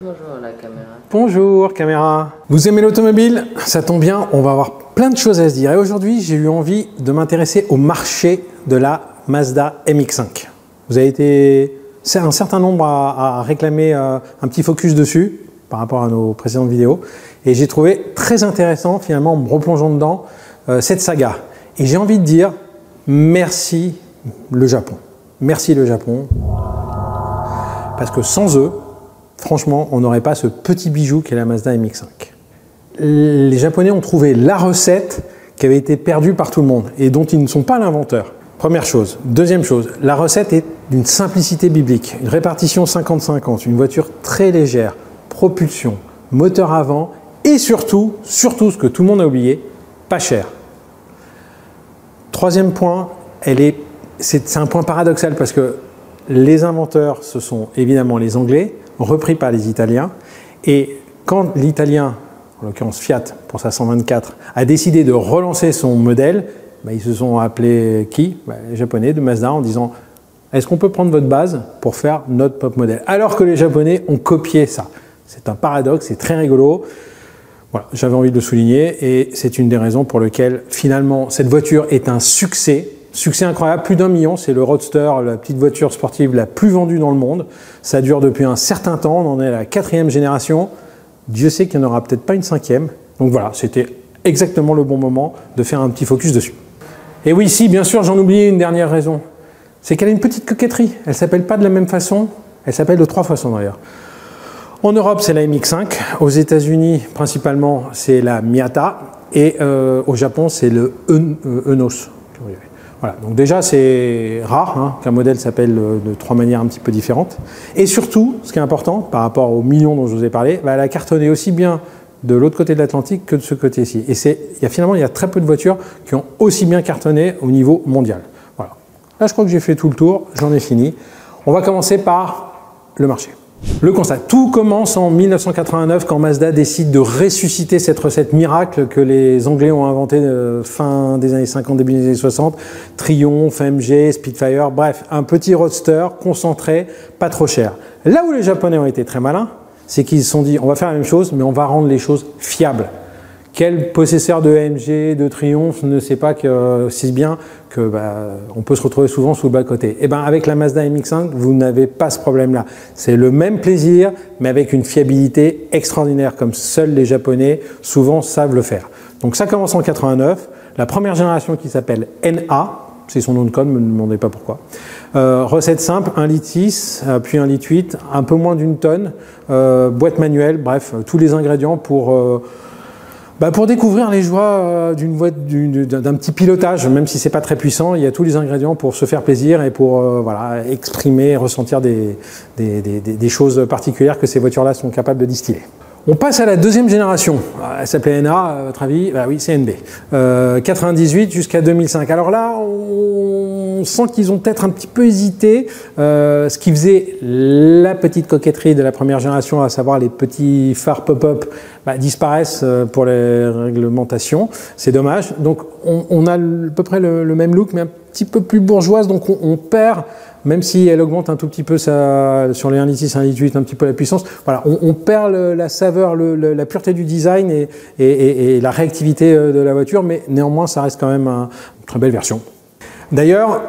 Bonjour la caméra. Bonjour caméra. Vous aimez l'automobile? Ça tombe bien, on va avoir plein de choses à se dire. Et aujourd'hui, j'ai eu envie de m'intéresser au marché de la Mazda MX-5. Vous avez été un certain nombre à réclamer un petit focus dessus par rapport à nos précédentes vidéos. Et j'ai trouvé très intéressant, finalement, en me replongeant dedans, cette saga. Et j'ai envie de dire merci le Japon. Merci le Japon. Parce que sans eux, franchement, on n'aurait pas ce petit bijou qu'est la Mazda MX-5. Les Japonais ont trouvé la recette qui avait été perdue par tout le monde et dont ils ne sont pas l'inventeur. Première chose. Deuxième chose, la recette est d'une simplicité biblique. Une répartition 50-50, une voiture très légère, propulsion, moteur avant et surtout ce que tout le monde a oublié, pas cher. Troisième point, c'est un point paradoxal parce que les inventeurs, ce sont évidemment les Anglais, repris par les Italiens. Et quand l'Italien, en l'occurrence Fiat pour sa 124, a décidé de relancer son modèle, ils se sont appelés qui? Les Japonais de Mazda en disant est-ce qu'on peut prendre votre base pour faire notre pop modèle? Alors que les Japonais ont copié ça. C'est un paradoxe, c'est très rigolo. Voilà, j'avais envie de le souligner et c'est une des raisons pour lesquelles finalement cette voiture est un succès. Succès incroyable, plus d'1 million, c'est le Roadster, la petite voiture sportive la plus vendue dans le monde. Ça dure depuis un certain temps, on en est à la 4e génération. Dieu sait qu'il n'y en aura peut-être pas une 5e. Donc voilà, c'était exactement le bon moment de faire un petit focus dessus. Et oui, si, bien sûr, j'en oubliais une dernière raison. C'est qu'elle a une petite coquetterie. Elle ne s'appelle pas de la même façon, elle s'appelle de 3 façons d'ailleurs. En Europe, c'est la MX-5. Aux États-Unis, principalement, c'est la Miata. Et au Japon, c'est le Enos. Voilà, donc déjà c'est rare qu'un modèle s'appelle de 3 manières un petit peu différentes. Et surtout, ce qui est important par rapport aux millions dont je vous ai parlé, elle a cartonné aussi bien de l'autre côté de l'Atlantique que de ce côté-ci. Et finalement, il y a très peu de voitures qui ont aussi bien cartonné au niveau mondial. Voilà. Là, je crois que j'ai fait tout le tour, j'en ai fini. On va commencer par le marché. Le constat, tout commence en 1989 quand Mazda décide de ressusciter cette recette miracle que les Anglais ont inventée fin des années 50, début des années 60. Triumph, MG, Spitfire, bref, un petit roadster concentré, pas trop cher. Là où les Japonais ont été très malins, c'est qu'ils se sont dit on va faire la même chose mais on va rendre les choses fiables. Quel possesseur de AMG, de Triumph ne sait pas que si bien que on peut se retrouver souvent sous le bas-côté. Et avec la Mazda MX-5, vous n'avez pas ce problème-là. C'est le même plaisir, mais avec une fiabilité extraordinaire, comme seuls les Japonais souvent savent le faire. Donc ça commence en 89. La première génération qui s'appelle NA, c'est son nom de code, ne me demandez pas pourquoi. Recette simple, 1,6 litre, puis 1,8 litre, un peu moins d'1 tonne, boîte manuelle, bref, tous les ingrédients pour découvrir les joies d'un petit pilotage, même si c'est pas très puissant, il y a tous les ingrédients pour se faire plaisir et pour exprimer, ressentir des choses particulières que ces voitures-là sont capables de distiller. On passe à la deuxième génération. Elle s'appelait NA, à votre avis? Oui, c'est NB. 98 jusqu'à 2005. Alors là, on sent qu'ils ont peut-être un petit peu hésité. Ce qui faisait la petite coquetterie de la première génération, à savoir les petits phares pop-up, disparaissent pour les réglementations. C'est dommage. Donc on a à peu près le même look, mais un petit peu plus bourgeoise. Donc on perd, même si elle augmente un tout petit peu sur les 1,6 litre, 1,8 litre, un petit peu la puissance, voilà, on perd la saveur, la pureté du design et la réactivité de la voiture, mais néanmoins, ça reste quand même une très belle version. D'ailleurs,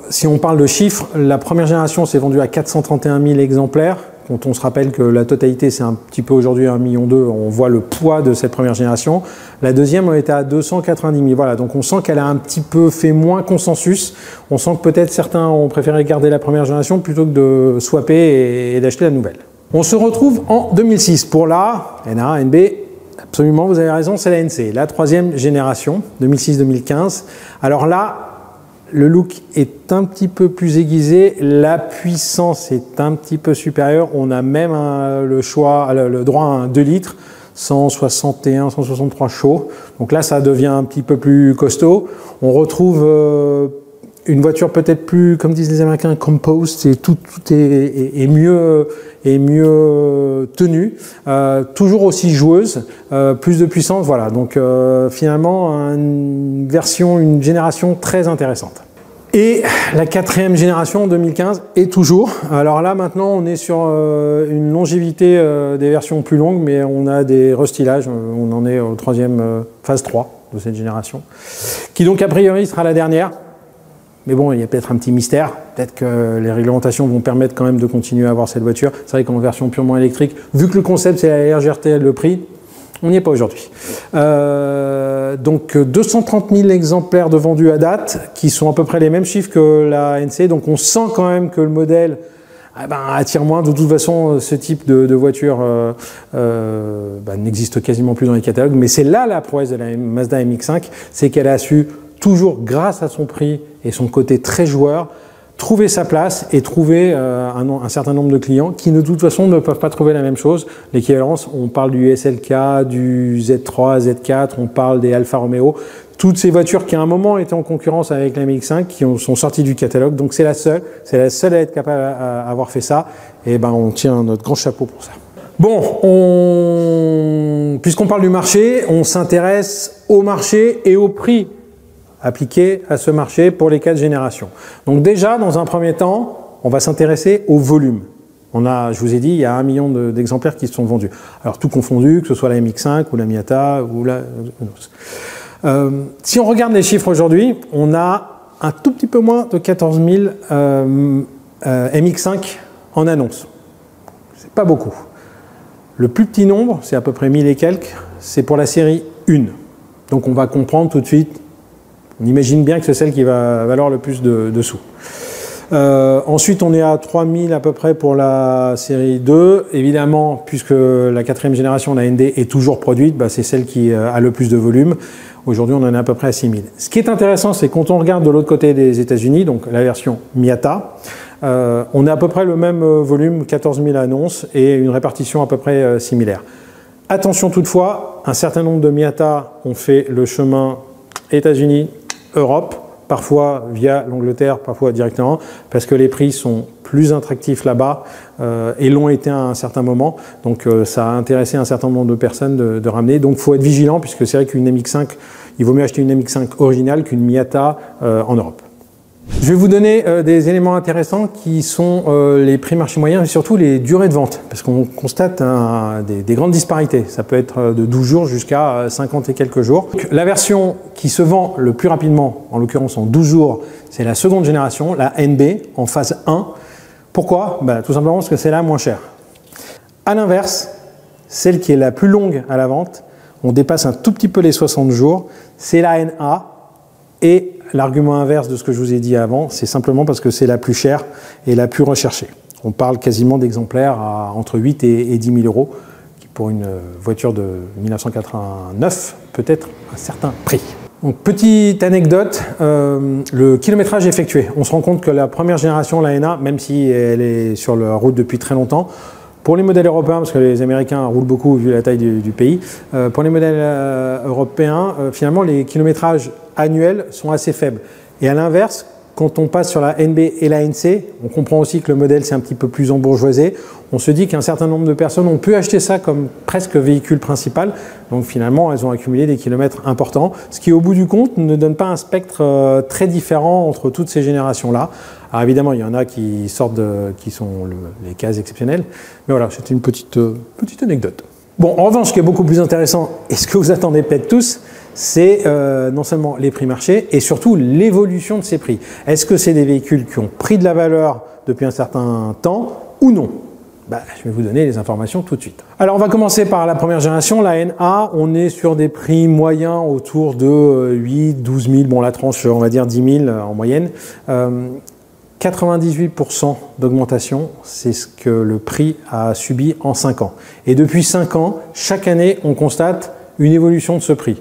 si on parle de chiffres, la première génération s'est vendue à 431 000 exemplaires. Quand on se rappelle que la totalité, c'est un petit peu aujourd'hui 1,2 million, on voit le poids de cette première génération. La deuxième, on était à 290 000. Voilà, donc on sent qu'elle a un petit peu fait moins consensus. On sent que peut-être certains ont préféré garder la première génération plutôt que de swapper et d'acheter la nouvelle. On se retrouve en 2006 pour la NA, NB. Absolument, vous avez raison, c'est la NC, la 3e génération, 2006-2015. Alors là, le look est un petit peu plus aiguisé, la puissance est un petit peu supérieure. On a même le droit à un 2 litres, 161, 163 chauds. Donc là, ça devient un petit peu plus costaud. On retrouve une voiture peut-être plus, comme disent les Américains, composed, tout est mieux tenue, toujours aussi joueuse, plus de puissance, voilà. Donc finalement une génération très intéressante. Et la 4e génération en 2015 et toujours. Alors là maintenant on est sur une longévité des versions plus longues, mais on a des restylages, on en est au 3e phase 3 de cette génération, qui donc a priori sera la dernière. Mais bon, il y a peut-être un petit mystère, peut-être que les réglementations vont permettre quand même de continuer à avoir cette voiture. C'est vrai qu'en version purement électrique, vu que le concept c'est la RGRTL, le prix, on n'y est pas aujourd'hui. Donc 230 000 exemplaires de vendus à date, qui sont à peu près les mêmes chiffres que la NC, donc on sent quand même que le modèle attire moins. De toute façon, ce type de voiture n'existe quasiment plus dans les catalogues, mais c'est là la prouesse de la Mazda MX-5, c'est qu'elle a su, toujours grâce à son prix et son côté très joueur, trouver sa place et trouver un certain nombre de clients qui de toute façon ne peuvent pas trouver la même chose. L'équivalence, on parle du SLK, du Z3, Z4, on parle des Alfa Romeo, toutes ces voitures qui à un moment étaient en concurrence avec la MX-5, qui sont sorties du catalogue, donc c'est la seule à être capable à avoir fait ça, et ben on tient notre grand chapeau pour ça. Bon, puisqu'on parle du marché, on s'intéresse au marché et au prix appliqué à ce marché pour les 4 générations. Donc déjà, dans un premier temps, on va s'intéresser au volume. Je vous ai dit, il y a 1 million d'exemplaires qui se sont vendus. Alors tout confondu, que ce soit la MX-5 ou la Miata ou la... si on regarde les chiffres aujourd'hui, on a un tout petit peu moins de 14 000 MX-5 en annonce. C'est pas beaucoup. Le plus petit nombre, c'est à peu près 1000 et quelques, c'est pour la série 1. Donc on va comprendre tout de suite. On imagine bien que c'est celle qui va valoir le plus de sous. Ensuite, on est à 3000 à peu près pour la série 2. Évidemment, puisque la 4e génération, la ND, est toujours produite, c'est celle qui a le plus de volume. Aujourd'hui, on en est à peu près à 6000. Ce qui est intéressant, c'est quand on regarde de l'autre côté des États-Unis, donc la version Miata, on a à peu près le même volume, 14 000 annonces, et une répartition à peu près similaire. Attention toutefois, un certain nombre de Miata ont fait le chemin États-Unis, Europe, parfois via l'Angleterre, parfois directement, parce que les prix sont plus attractifs là-bas et l'ont été à un certain moment. Donc ça a intéressé un certain nombre de personnes de ramener. Donc il faut être vigilant, puisque c'est vrai qu'une MX-5, il vaut mieux acheter une MX-5 originale qu'une Miata en Europe. Je vais vous donner des éléments intéressants qui sont les prix marché moyen et surtout les durées de vente, parce qu'on constate des grandes disparités. Ça peut être de 12 jours jusqu'à 50 et quelques jours. Donc, la version qui se vend le plus rapidement, en l'occurrence en 12 jours, c'est la 2e génération, la NB, en phase 1. Pourquoi? Tout simplement parce que c'est la moins chère. A l'inverse, celle qui est la plus longue à la vente, on dépasse un tout petit peu les 60 jours, c'est la NA. Et l'argument inverse de ce que je vous ai dit avant, c'est simplement parce que c'est la plus chère et la plus recherchée. On parle quasiment d'exemplaires à entre 8 et 10 000 euros, qui pour une voiture de 1989 peut être un certain prix. Donc, petite anecdote, le kilométrage effectué. On se rend compte que la première génération, la NA, même si elle est sur la route depuis très longtemps, pour les modèles européens, parce que les Américains roulent beaucoup vu la taille du pays, pour les modèles européens, finalement, les kilométrages annuels sont assez faibles. Et à l'inverse, quand on passe sur la NB et la NC, on comprend aussi que le modèle c'est un petit peu plus embourgeoisé. On se dit qu'un certain nombre de personnes ont pu acheter ça comme presque véhicule principal. Donc finalement, elles ont accumulé des kilomètres importants, ce qui au bout du compte ne donne pas un spectre très différent entre toutes ces générations-là. Alors évidemment, il y en a qui sortent qui sont les cases exceptionnelles. Mais voilà, c'était une petite anecdote. Bon, en revanche, ce qui est beaucoup plus intéressant, et ce que vous attendez peut-être tous, c'est non seulement les prix marché, et surtout l'évolution de ces prix. Est-ce que c'est des véhicules qui ont pris de la valeur depuis un certain temps ou non? Je vais vous donner les informations tout de suite. Alors on va commencer par la première génération, la NA. On est sur des prix moyens autour de 8, 12 000, bon la tranche on va dire 10 000 en moyenne. 98% d'augmentation, c'est ce que le prix a subi en 5 ans. Et depuis 5 ans, chaque année, on constate une évolution de ce prix.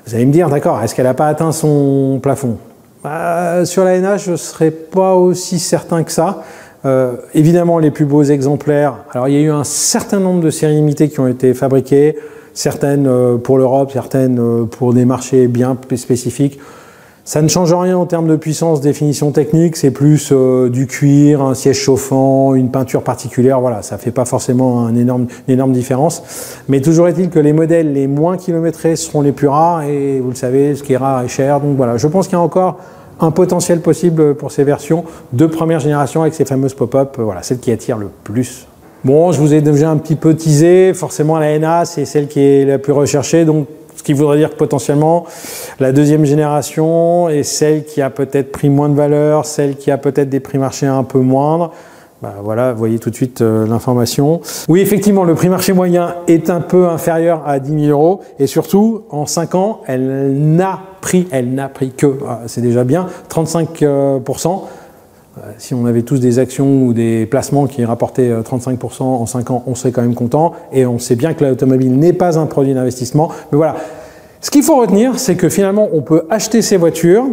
Vous allez me dire, d'accord, est-ce qu'elle n'a pas atteint son plafond? Sur la NA, je ne serais pas aussi certain que ça. Évidemment, les plus beaux exemplaires. Alors, il y a eu un certain nombre de séries limitées qui ont été fabriquées, certaines pour l'Europe, certaines pour des marchés bien spécifiques. Ça ne change rien en termes de puissance, définition technique, c'est plus du cuir, un siège chauffant, une peinture particulière, voilà, ça ne fait pas forcément une énorme différence. Mais toujours est-il que les modèles les moins kilométrés seront les plus rares, et vous le savez, ce qui est rare est cher, donc voilà, je pense qu'il y a encore un potentiel possible pour ces versions de première génération avec ces fameuses pop-up, voilà, celle qui attire le plus. Bon, je vous ai déjà un petit peu teasé, forcément la NA c'est celle qui est la plus recherchée, donc ce qui voudrait dire que potentiellement la deuxième génération est celle qui a peut-être pris moins de valeur, celle qui a peut-être des prix marchés un peu moindres. Bah voilà, vous voyez tout de suite l'information. Oui, effectivement, le prix marché moyen est un peu inférieur à 10 000 € et surtout, en 5 ans, elle n'a pris que, c'est déjà bien, 35%. Si on avait tous des actions ou des placements qui rapportaient 35% en 5 ans, on serait quand même content. Et on sait bien que l'automobile n'est pas un produit d'investissement. Mais voilà, ce qu'il faut retenir, c'est que finalement, on peut acheter ces voitures,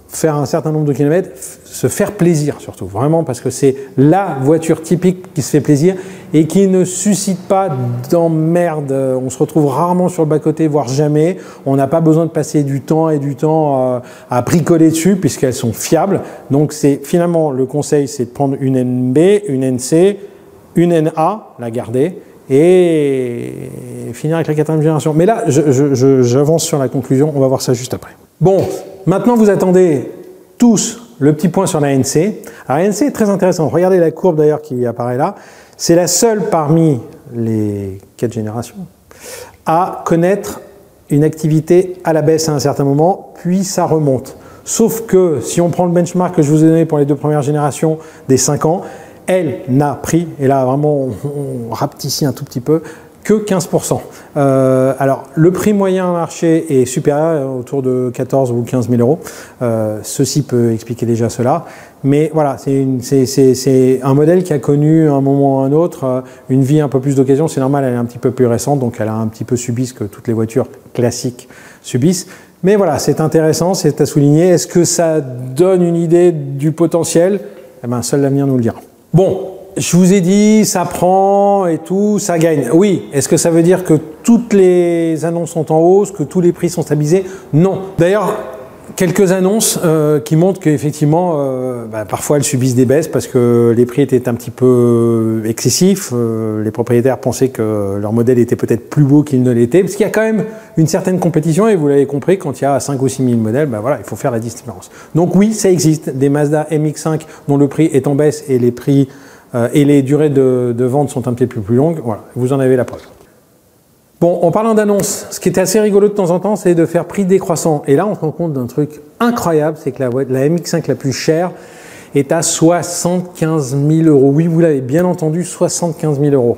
faire un certain nombre de kilomètres, se faire plaisir surtout, vraiment, parce que c'est la voiture typique qui se fait plaisir et qui ne suscite pas d'emmerde. On se retrouve rarement sur le bas-côté, voire jamais. On n'a pas besoin de passer du temps à bricoler dessus, puisqu'elles sont fiables. Donc c'est finalement, le conseil, c'est de prendre une NB, une NC, une NA, la garder, et finir avec la 4e génération. Mais là, j'avance sur la conclusion, on va voir ça juste après. Bon, maintenant vous attendez tous le petit point sur la NC. Alors la NC est très intéressante. Regardez la courbe d'ailleurs qui apparaît là. C'est la seule parmi les 4 générations à connaître une activité à la baisse à un certain moment, puis ça remonte. Sauf que si on prend le benchmark que je vous ai donné pour les 2 premières générations des 5 ans, elle n'a pris, et là vraiment on rapetit un tout petit peu, que 15%. Alors, le prix moyen marché est supérieur, autour de 14 ou 15 000 €. Ceci peut expliquer déjà cela. Mais voilà, c'est un modèle qui a connu à un moment ou à un autre une vie un peu plus d'occasion. C'est normal, elle est un petit peu plus récente, donc elle a un petit peu subi ce que toutes les voitures classiques subissent. Mais voilà, c'est intéressant, c'est à souligner. Est-ce que ça donne une idée du potentiel? Eh bien, seul l'avenir nous le dira. Bon. Je vous ai dit, ça prend et tout, ça gagne. Oui, est-ce que ça veut dire que toutes les annonces sont en hausse, que tous les prix sont stabilisés? Non. D'ailleurs, quelques annonces qui montrent qu'effectivement, parfois elles subissent des baisses parce que les prix étaient un petit peu excessifs. Les propriétaires pensaient que leur modèle était peut-être plus beau qu'il ne l'était, parce qu'il y a quand même une certaine compétition, et vous l'avez compris, quand il y a 5 ou 6 000 modèles, voilà, il faut faire la différence. Donc oui, ça existe, des Mazda MX-5 dont le prix est en baisse et les prix et les durées de vente sont un petit peu plus longues. Voilà, vous en avez la preuve. Bon, en parlant d'annonces, ce qui est assez rigolo de temps en temps, c'est de faire prix décroissant. Et là, on se rend compte d'un truc incroyable, c'est que la MX-5 la plus chère est à 75 000 €. Oui, vous l'avez bien entendu, 75 000 €.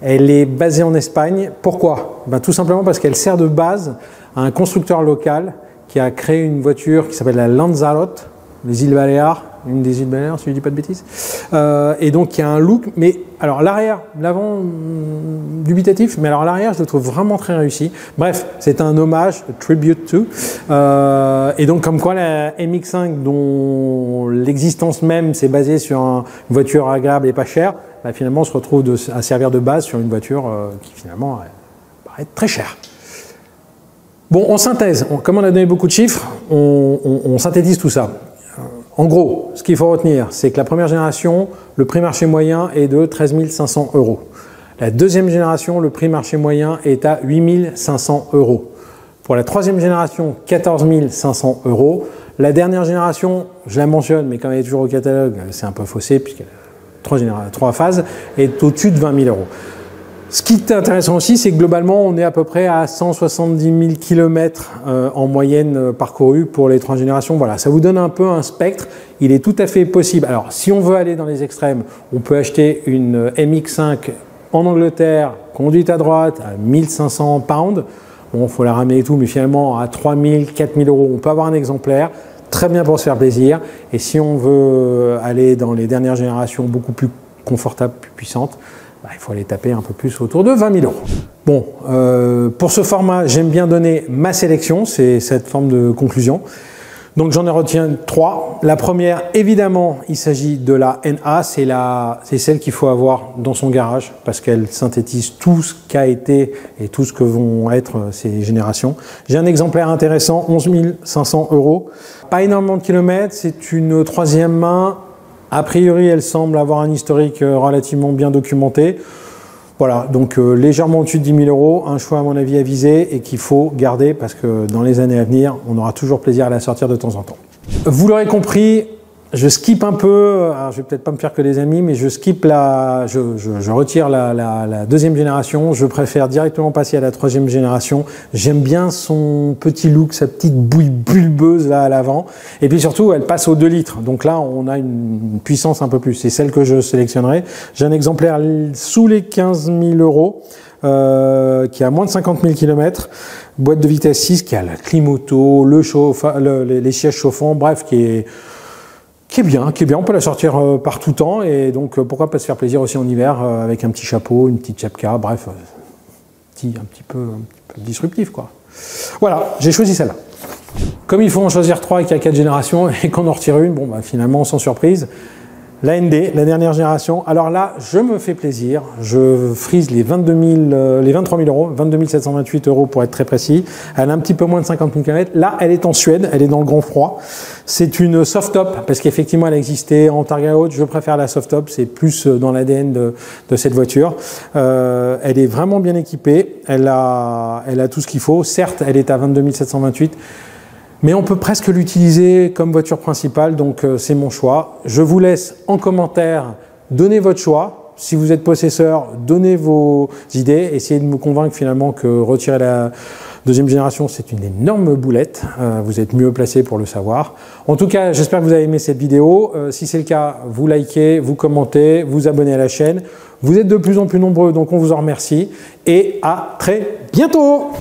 Elle est basée en Espagne. Pourquoi? Tout simplement parce qu'elle sert de base à un constructeur local qui a créé une voiture qui s'appelle la Lanzarote, les îles Baléares, une des îles Baléares, si je ne dis pas de bêtises, et donc qui a un look, mais alors l'arrière, l'avant dubitatif, mais alors l'arrière je le trouve vraiment très réussi. Bref, c'est un hommage, a tribute to, et donc comme quoi la MX-5 dont l'existence même s'est basée sur une voiture agréable et pas chère, finalement on se retrouve à servir de base sur une voiture qui finalement paraît très chère. Bon, en synthèse, comme on a donné beaucoup de chiffres, on synthétise tout ça. En gros, ce qu'il faut retenir, c'est que la première génération, le prix marché moyen est de 13 500 €. La deuxième génération, le prix marché moyen est à 8 500 €. Pour la troisième génération, 14 500 €. La dernière génération, je la mentionne, mais comme elle est toujours au catalogue, c'est un peu faussé, puisqu'elle a 3 phases, est au-dessus de 20 000 €. Ce qui est intéressant aussi, c'est que globalement, on est à peu près à 170 000 km en moyenne parcourus pour les 3 générations. Voilà, ça vous donne un peu un spectre. Il est tout à fait possible. Alors, si on veut aller dans les extrêmes, on peut acheter une MX-5 en Angleterre, conduite à droite, à 1500 pounds. Bon, il faut la ramener et tout, mais finalement, à 3 000, 4 000 €, on peut avoir un exemplaire. Très bien pour se faire plaisir. Et si on veut aller dans les dernières générations beaucoup plus confortables, plus puissantes, il faut aller taper un peu plus autour de 20 000 €. Bon, pour ce format, j'aime bien donner ma sélection, c'est cette forme de conclusion. Donc j'en ai retenu 3. La première, évidemment, il s'agit de la NA, c'est celle qu'il faut avoir dans son garage parce qu'elle synthétise tout ce qu'a été et tout ce que vont être ces générations. J'ai un exemplaire intéressant, 11 500 €. Pas énormément de kilomètres, c'est une 3e main. A priori, elle semble avoir un historique relativement bien documenté. Voilà, donc légèrement au-dessus de 10 000 €, un choix à mon avis avisé et qu'il faut garder parce que dans les années à venir, on aura toujours plaisir à la sortir de temps en temps. Vous l'aurez compris, je skip un peu, alors je vais peut-être pas me faire que des amis, mais je skip je retire la deuxième génération, je préfère directement passer à la troisième génération. J'aime bien son petit look, sa petite bouille bulbeuse là à l'avant, et puis surtout elle passe aux 2 litres, donc là on a une puissance un peu plus, c'est celle que je sélectionnerai. J'ai un exemplaire sous les 15 000 €, qui a moins de 50 000 km, boîte de vitesse 6, qui a la clim auto, les sièges chauffants, bref, qui est bien, on peut la sortir par tout temps, et donc pourquoi pas se faire plaisir aussi en hiver avec un petit chapeau, une petite chapka, bref, un petit peu disruptif quoi. Voilà, j'ai choisi celle-là. Comme il faut en choisir 3 et qu'il y a 4 générations et qu'on en retire une, bon bah finalement sans surprise, la ND, la dernière génération. Alors là, je me fais plaisir, je frise les 23 000 €, 22 728 € pour être très précis. Elle a un petit peu moins de 50 000 km. Là, elle est en Suède, elle est dans le grand froid. C'est une soft top, parce qu'effectivement, elle existait en targa haute. Je préfère la soft top, c'est plus dans l'ADN de cette voiture. Elle est vraiment bien équipée, elle a tout ce qu'il faut. Certes, elle est à 22 728 €. Mais on peut presque l'utiliser comme voiture principale, donc c'est mon choix. Je vous laisse en commentaire donner votre choix. Si vous êtes possesseur, donnez vos idées. Essayez de me convaincre finalement que retirer la deuxième génération, c'est une énorme boulette. Vous êtes mieux placé pour le savoir. En tout cas, j'espère que vous avez aimé cette vidéo. Si c'est le cas, vous likez, vous commentez, vous abonnez à la chaîne. Vous êtes de plus en plus nombreux, donc on vous en remercie. Et à très bientôt!